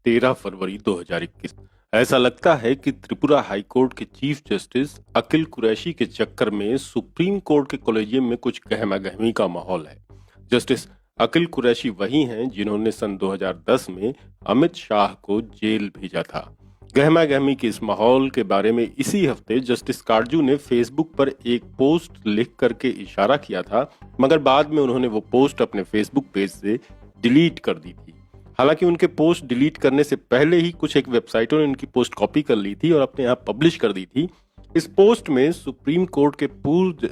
13 फरवरी 2021। ऐसा लगता है कि त्रिपुरा हाई कोर्ट के चीफ जस्टिस अकिल कुरैशी के चक्कर में सुप्रीम कोर्ट के कॉलेजियम में कुछ गहमा-गहमी का माहौल है। जस्टिस अकिल कुरैशी वही हैं जिन्होंने सन 2010 में अमित शाह को जेल भेजा था। गहमा-गहमी के इस माहौल के बारे में इसी हफ्ते जस्टिस काटजू ने फेसबुक पर एक पोस्ट लिख करके इशारा किया था, मगर बाद में उन्होंने वो पोस्ट अपने फेसबुक पेज से डिलीट कर दी थी। हालांकि उनके पोस्ट डिलीट करने से पहले ही कुछ एक वेबसाइटों ने उनकी पोस्ट कॉपी कर ली थी और अपने आप पब्लिश कर दी थी। इस पोस्ट में सुप्रीम कोर्ट के पूर्व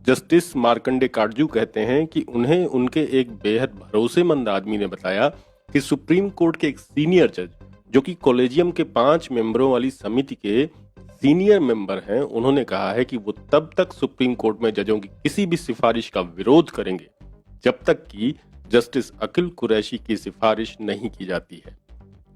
जस्टिस मार्कंडे काटजू कहते हैं कि उन्हें उनके एक बेहद भरोसेमंद आदमी ने बताया कि सुप्रीम कोर्ट के एक सीनियर जज, जो कि कॉलेजियम के 5 मेंबरों वाली समिति के सीनियर मेंबर हैं, उन्होंने कहा है कि वो तब तक सुप्रीम कोर्ट में जजों की किसी भी सिफारिश का विरोध करेंगे जब तक कि जस्टिस अकिल कुरैशी की सिफारिश नहीं की जाती है।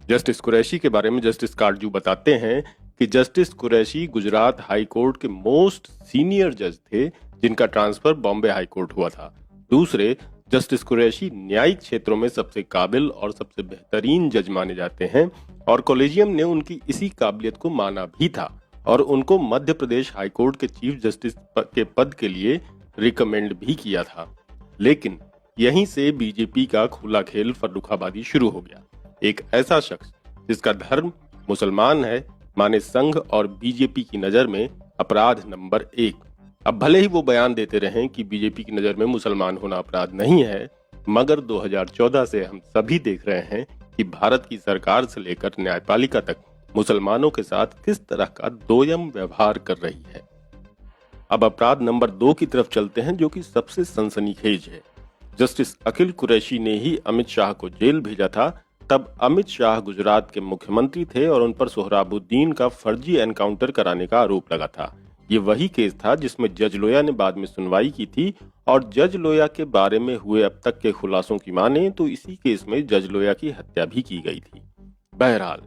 जस्टिस कुरैशी के बारे में जस्टिस काटजू बताते हैं कि justice Qureshi Gujarat high court के मोस्ट सीनियर जज थे, जिनका ट्रांसफर बॉम्बे हाई कोर्ट हुआ था। दूसरे, जस्टिस कुरैशी न्यायिक क्षेत्रों में सबसे काबिल और सबसे बेहतरीन जज माने जाते हैं और कॉलेजियम ने उनकी इसी काबिलियत को माना भी था और उनको मध्य प्रदेश हाई कोर्ट के चीफ जस्टिस के पद के लिए रिकमेंड भी किया था। लेकिन यहीं से बीजेपी का खुला खेल फर्रुखाबादी शुरू हो गया। एक ऐसा शख्स जिसका धर्म मुसलमान है, माने संघ और बीजेपी की नजर में अपराध नंबर 1। अब भले ही वो बयान देते रहें कि बीजेपी की नजर में मुसलमान होना अपराध नहीं है, मगर 2014 से हम सभी देख रहे हैं कि भारत की सरकार से लेकर न्यायपालिका तक मुसलमानों के साथ किस तरह का दोयम व्यवहार कर रही है। अब अपराध नंबर 2 की तरफ चलते हैं, जो कि सबसे सनसनीखेज है। जस्टिस अकिल कुरैशी ने ही अमित शाह को जेल भेजा था। तब अमित शाह गुजरात के मुख्यमंत्री थे और उन पर सोहराबुद्दीन का फर्जी एनकाउंटर कराने का आरोप लगा था। ये वही केस था जिसमें जज लोया ने बाद में सुनवाई की थी और जज लोया के बारे में हुए अब तक के खुलासों की माने तो इसी केस में जज लोया की हत्या भी की गई थी। बहरहाल,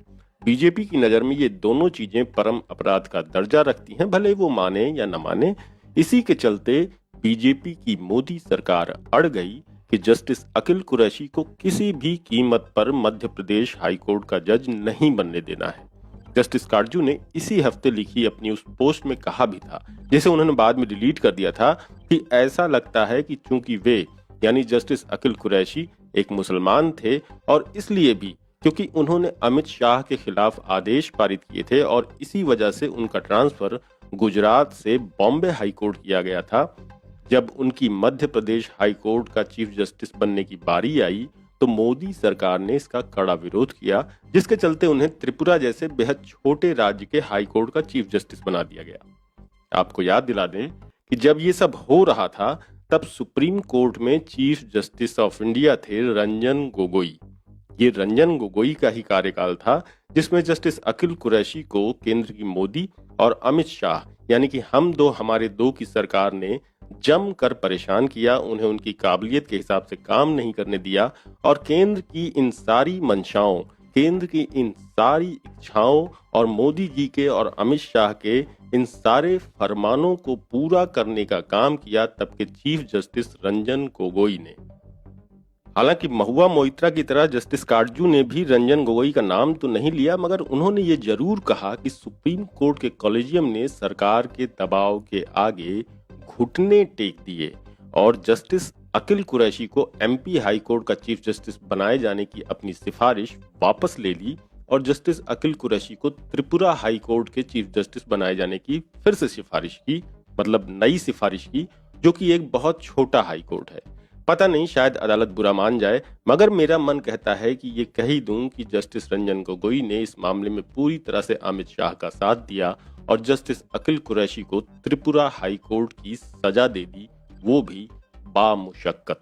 बीजेपी की नजर में ये दोनों चीजें परम अपराध का दर्जा रखती हैं, भले वो माने या न माने। इसी के चलते बीजेपी की मोदी सरकार अड़ गई कि जस्टिस अकिल कुरैशी को किसी भी कीमत पर मध्य प्रदेश हाई कोर्ट का जज नहीं बनने देना है। जस्टिस काटजू ने इसी हफ्ते लिखी अपनी उस पोस्ट में कहा भी था, जिसे उन्होंने बाद में डिलीट कर दिया था, कि ऐसा लगता है कि चूंकि वे यानी जस्टिस अकिल कुरैशी एक मुसलमान थे और इसलिए भी क्योंकि उन्होंने अमित शाह के खिलाफ आदेश पारित किए थे और इसी वजह से उनका ट्रांसफर गुजरात से बॉम्बे हाई कोर्ट किया गया था। जब उनकी मध्य प्रदेश हाई कोर्ट का चीफ जस्टिस बनने की बारी आई तो मोदी सरकार ने इसका कड़ा विरोध किया, जिसके चलते उन्हें त्रिपुरा जैसे बेहद छोटे राज्य के हाई कोर्ट का चीफ जस्टिस बना दिया गया। आपको याद दिला दें कि जब ये सब हो रहा था तब सुप्रीम कोर्ट में चीफ जस्टिस ऑफ इंडिया थे रंजन गोगोई। ये रंजन गोगोई का ही कार्यकाल था जिसमें जस्टिस अकिल कुरैशी को केंद्र की मोदी और अमित शाह यानी कि हम दो हमारे दो की सरकार ने जम कर परेशान किया, उन्हें उनकी काबिलियत के हिसाब से काम नहीं करने दिया और केंद्र की इन सारी मंशाओं, केंद्र की इन सारी इच्छाओं और मोदी जी के और अमित शाह के इन सारे फरमानों को पूरा करने का काम किया तब के चीफ जस्टिस रंजन गोगोई ने। हालांकि महुआ मोइत्रा की तरह जस्टिस काटजू ने भी रंजन गोगोई का नाम तो नहीं लिया, मगर उन्होंने ये जरूर कहा कि सुप्रीम कोर्ट के कॉलेजियम ने सरकार के दबाव के आगे घुटने टेक दिए और जस्टिस अकिल कुरैशी को एमपी हाई कोर्ट का चीफ जस्टिस बनाए जाने की अपनी सिफारिश वापस ले ली और जस्टिस अकिल कुरैशी को त्रिपुरा हाई कोर्ट के चीफ जस्टिस बनाए जाने की फिर से सिफारिश की, मतलब नई सिफारिश की, जो कि एक बहुत छोटा हाई कोर्ट है। पता नहीं, शायद अदालत बुरा मान जाए, मगर मेरा मन कहता है कि ये कह ही दूं कि जस्टिस रंजन गोगोई ने इस मामले में पूरी तरह से अमित शाह का साथ दिया और जस्टिस अकिल कुरैशी को त्रिपुरा हाई कोर्ट की सजा दे दी, वो भी बामुशक्कत।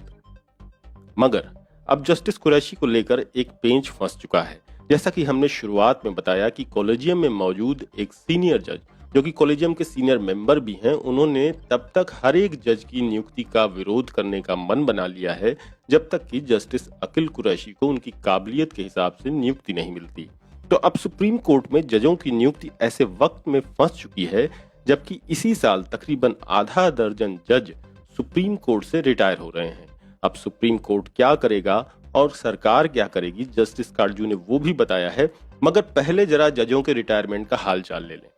मगर अब जस्टिस कुरैशी को लेकर एक पेंच फंस चुका है। जैसा कि हमने शुरुआत में बताया कि कॉलेजियम में मौजूद एक सीनियर जज, जो कि कॉलेजियम के सीनियर मेंबर भी हैं, उन्होंने तब तक हर एक जज की नियुक्ति का विरोध करने का मन बना लिया है जब तक कि जस्टिस अकिल कुरैशी को उनकी काबिलियत के हिसाब से नियुक्ति नहीं मिलती। तो अब सुप्रीम कोर्ट में जजों की नियुक्ति ऐसे वक्त में फंस चुकी है जबकि इसी साल तकरीबन आधा दर्जन जज सुप्रीम कोर्ट से रिटायर हो रहे हैं। अब सुप्रीम कोर्ट क्या करेगा और सरकार क्या करेगी, जस्टिस काटजू ने वो भी बताया है। मगर पहले जरा जजों के रिटायरमेंट का हाल चाल ले लें।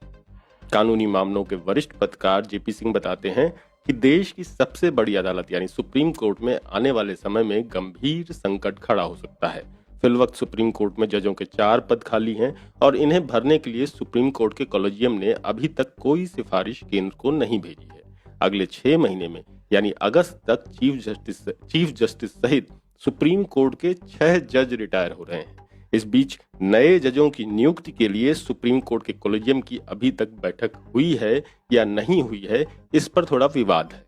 कानूनी मामलों के वरिष्ठ पत्रकार जेपी सिंह बताते हैं कि देश की सबसे बड़ी अदालत यानी सुप्रीम कोर्ट में आने वाले समय में गंभीर संकट खड़ा हो सकता है। फिलवक्त सुप्रीम कोर्ट में जजों के 4 पद खाली हैं और इन्हें भरने के लिए सुप्रीम कोर्ट के कॉलेजियम ने अभी तक कोई सिफारिश केंद्र को नहीं भेजी है। अगले 6 महीने में यानी अगस्त तक चीफ जस्टिस सहित सुप्रीम कोर्ट के 6 जज रिटायर हो रहे हैं। इस बीच नए जजों की नियुक्ति के लिए सुप्रीम कोर्ट के कॉलेजियम की अभी तक बैठक हुई है या नहीं हुई है, इस पर थोड़ा विवाद है।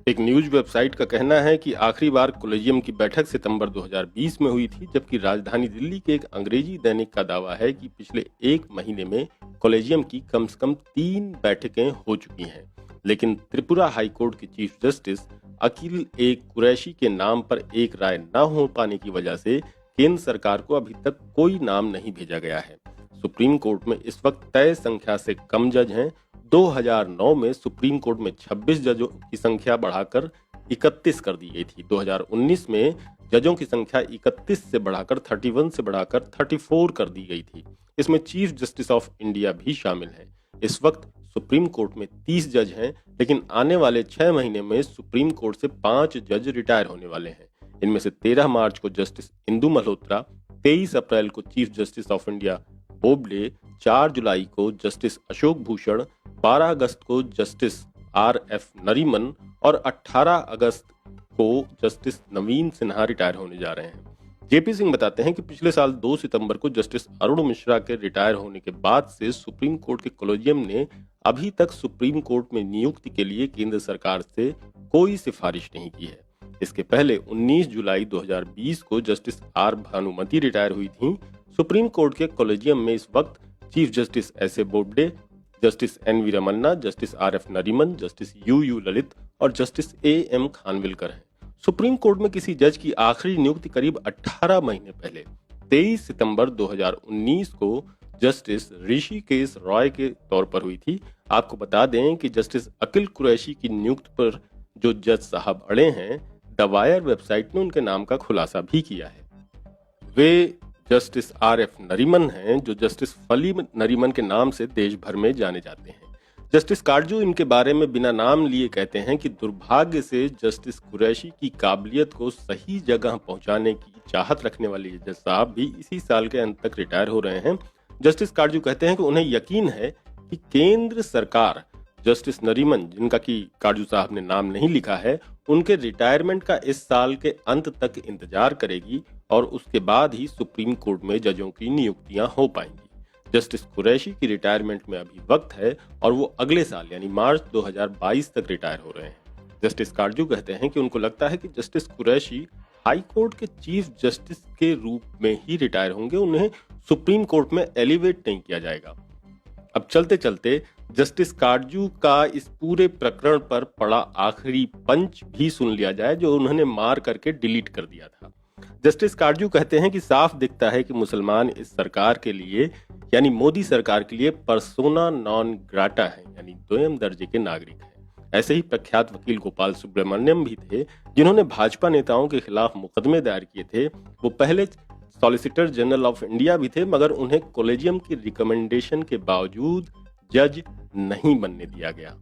एक न्यूज वेबसाइट का कहना है कि आखिरी बार कॉलेजियम की बैठक सितंबर 2020 में हुई थी, जबकि राजधानी दिल्ली के एक अंग्रेजी दैनिक का दावा है कि पिछले 1 महीने में कॉलेजियम की कम से कम 3 बैठकें हो चुकी हैं। लेकिन त्रिपुरा हाईकोर्ट के चीफ जस्टिस अकील ए कुरैशी के नाम पर एक राय न हो पाने की वजह से केंद्र सरकार को अभी तक कोई नाम नहीं भेजा गया है। सुप्रीम कोर्ट में इस वक्त तय संख्या से कम जज हैं। 2009 में सुप्रीम कोर्ट में 26 जजों की संख्या बढ़ाकर 31 कर दी गई थी। 2019 में जजों की संख्या 31 से बढ़ाकर 31 से बढ़ाकर 34 कर दी गई थी। इसमें चीफ जस्टिस ऑफ इंडिया भी शामिल है। इस वक्त सुप्रीम कोर्ट में 30 जज हैं, लेकिन आने वाले 6 महीने में सुप्रीम कोर्ट से 5 जज रिटायर होने वाले हैं। इनमें से 13 मार्च को जस्टिस इंदु मल्होत्रा, 23 अप्रैल को chief justice of India Bobde, 4 जुलाई को जस्टिस अशोक भूषण, 12 अगस्त को जस्टिस RF नरीमन और 18 अगस्त को जस्टिस नवीन सिन्हा रिटायर होने जा रहे हैं। जेपी सिंह बताते हैं कि पिछले साल 2 सितंबर को जस्टिस अरुण मिश्रा के रिटायर होने के बाद से सुप्रीम कोर्ट के कॉलेजियम ने अभी तक सुप्रीम कोर्ट में नियुक्ति के लिए केंद्र सरकार से कोई सिफारिश नहीं की है। इसके पहले 19 जुलाई 2020 को जस्टिस R भानुमति रिटायर हुई थी। सुप्रीम कोर्ट के कॉलेजियम में इस वक्त chief justice S.A. Bobde, justice NV Ramana, justice RF Nariman, justice U Lalit और जस्टिस AM खानविलकर हैं। सुप्रीम कोर्ट में किसी जज की आखिरी नियुक्ति करीब 18 महीने पहले 23 सितंबर 2019 को जस्टिस ऋषिकेश रॉय के तौर पर हुई थी। आपको बता दें कि जस्टिस अकिल कुरैशी की नियुक्ति पर जो जज साहब अड़े हैं, द वायर वेबसाइट ने उनके नाम का खुलासा भी किया है। वे जस्टिस RF नरीमन हैं, जो जस्टिस फली नरीमन के नाम से देश भर में जाने जाते हैं। जस्टिस काटजू इनके बारे में बिना नाम लिए कहते हैं कि दुर्भाग्य से जस्टिस कुरैशी की काबिलियत को सही जगह पहुंचाने की चाहत रखने वाले जज साहब भी इसी साल के अंत तक रिटायर हो रहे हैं। जस्टिस काटजू कहते हैं कि उन्हें यकीन है कि केंद्र सरकार जस्टिस नरीमन, जिनका कि काटजू साहब ने नाम नहीं लिखा है, उनके रिटायरमेंट का इस साल के अंत तक इंतजार करेगी और उसके बाद ही सुप्रीम कोर्ट में जजों की नियुक्तियां हो पाएंगी। जस्टिस कुरैशी की रिटायरमेंट में अभी वक्त है और वो अगले साल यानी मार्च 2022 तक रिटायर हो रहे हैं। जस्टिस काटजू कहते हैं कि उनको लगता है कि जस्टिस कुरैशी हाई कोर्ट के चीफ जस्टिस के रूप में ही रिटायर होंगे, उन्हें सुप्रीम कोर्ट में एलिवेट नहीं किया जाएगा। अब चलते चलते जस्टिस काटजू का इस पूरे प्रकरण पर पड़ा आखिरी पंच भी सुन लिया जाए, जो उन्होंने मार करके डिलीट कर दिया था। जस्टिस काटजू कहते हैं कि साफ दिखता है कि मुसलमान इस सरकार के लिए यानी मोदी सरकार के लिए पर्सोना नॉन ग्राटा है, यानी द्वितीय दर्जे के नागरिक हैं। ऐसे ही प्रख्यात वकील गोपाल सुब्रमण्यम भी थे, जिन्होंने भाजपा नेताओं के खिलाफ मुकदमे दायर किए थे। वो पहले सॉलिसिटर जनरल ऑफ इंडिया भी थे, मगर उन्हें कॉलेजियम की रिकमेंडेशन के बावजूद जज नहीं बनने दिया गया।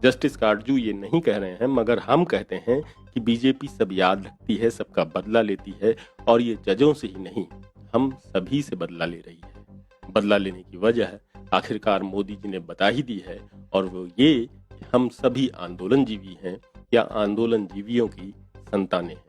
जस्टिस काटजू ये नहीं कह रहे हैं, मगर हम कहते हैं कि बीजेपी सब याद रखती है, सबका बदला लेती है और ये जजों से ही नहीं, हम सभी से बदला ले रही है। बदला लेने की वजह आखिरकार मोदी जी ने बता ही दी है, और वो ये कि हम सभी आंदोलन जीवी हैं या आंदोलन जीवियों की संतानें हैं।